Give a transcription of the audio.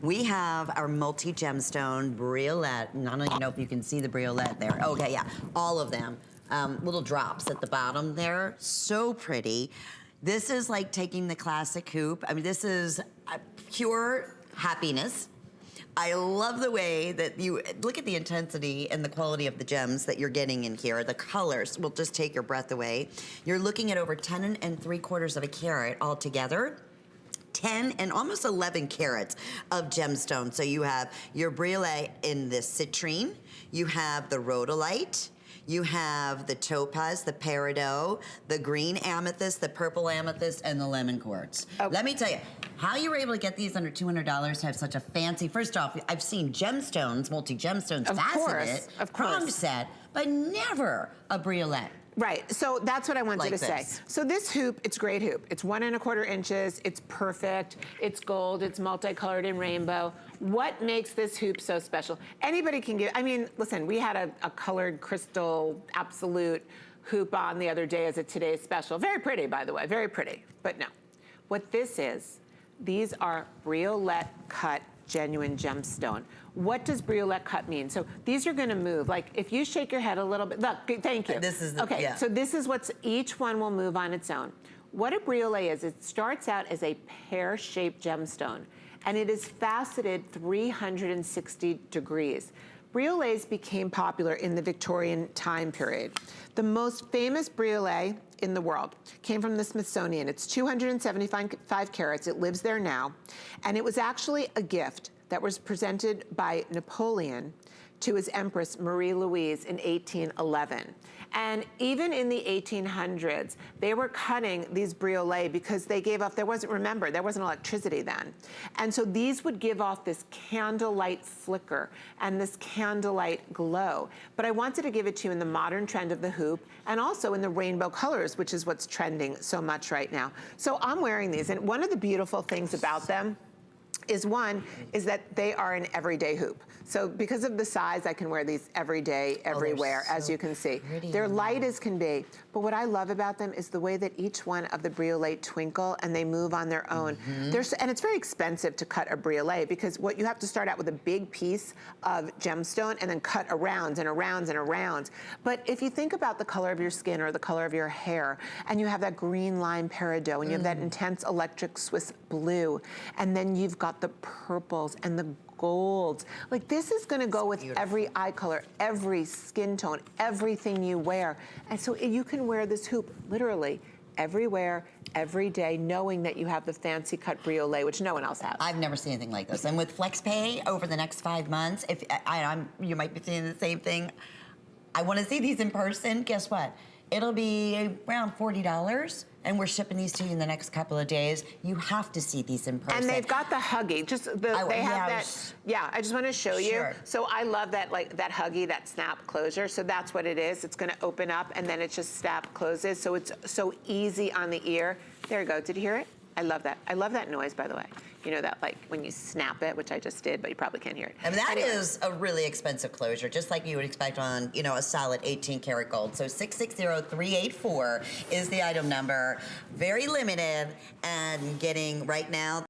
We have our multi-gemstone briolette. I don't even know if you can see the briolette there. Okay, yeah, all of them. Little drops at the bottom there. So pretty. This is like taking the classic hoop. I mean, this is pure happiness. I love the way that you look at the intensity and the quality of the gems that you're getting in here. The colors will just take your breath away. You're looking at over 10 3/4 of a carat altogether. 10 and almost 11 carats of gemstones. So you have your briolette in the citrine, you have the rhodolite, you have the topaz, the peridot, the green amethyst, the purple amethyst, and the lemon quartz. Okay. Let me tell you, how you were able to get these under $200 to have such a fancy, first off, I've seen gemstones, multi-gemstones, faceted, pronged set, but never a briolette. Right, so that's what I wanted to say. So this hoop, it's great hoop. It's 1 1/4 inches, it's perfect, it's gold, it's multicolored in rainbow. What makes this hoop so special? Anybody can give, I mean, listen, we had a colored crystal absolute hoop on the other day as a today's special. Very pretty, by the way, very pretty, but no. What this is, these are briolette cut genuine gemstone. What does briolette cut mean? So these are gonna move. Like if you shake your head a little bit, look, thank you. This is the, okay, yeah. So this is what's, each one will move on its own. What a briolette is, it starts out as a pear-shaped gemstone and it is faceted 360 degrees. Briolettes became popular in the Victorian time period. The most famous briolette in the world came from the Smithsonian. It's 275 carats, it lives there now. And it was actually a gift that was presented by Napoleon to his Empress Marie Louise in 1811. And even in the 1800s, they were cutting these briolette because they gave off, there wasn't electricity then. And so these would give off this candlelight flicker and this candlelight glow. But I wanted to give it to you in the modern trend of the hoop and also in the rainbow colors, which is what's trending so much right now. So I'm wearing these, and one of the beautiful things about them is that they are an everyday hoop. So because of the size, I can wear these every day, everywhere, as you can see. They're light as can be, but what I love about them is the way that each one of the briolette twinkle and they move on their own. And it's very expensive to cut a briolette because what you have to start out with a big piece of gemstone and then cut arounds and arounds and arounds. But if you think about the color of your skin or the color of your hair, and you have that green lime peridot, and you have that intense electric Swiss blue, and then you've got the purples and the golds. Like this is gonna go with every eye color, every skin tone, everything you wear. And so you can wear this hoop literally everywhere, every day, knowing that you have the fancy cut briolette, which no one else has. I've never seen anything like this. And with FlexPay over the next 5 months, if you might be seeing the same thing. I wanna see these in person, guess what? It'll be around $40, and we're shipping these to you in the next couple of days. You have to see these in person. And they've got the huggy. I just want to show you. So I love that, like that huggy, that snap closure. So that's what it is. It's going to open up, and then it just snap closes. So it's so easy on the ear. There you go. Did you hear it? I love that. I love that noise, by the way. You know that, like, when you snap it, which I just did, but you probably can't hear it. I mean, that is a really expensive closure, just like you would expect on, you know, a solid 18-karat gold. So 660384 is the item number. Very limited, and getting right now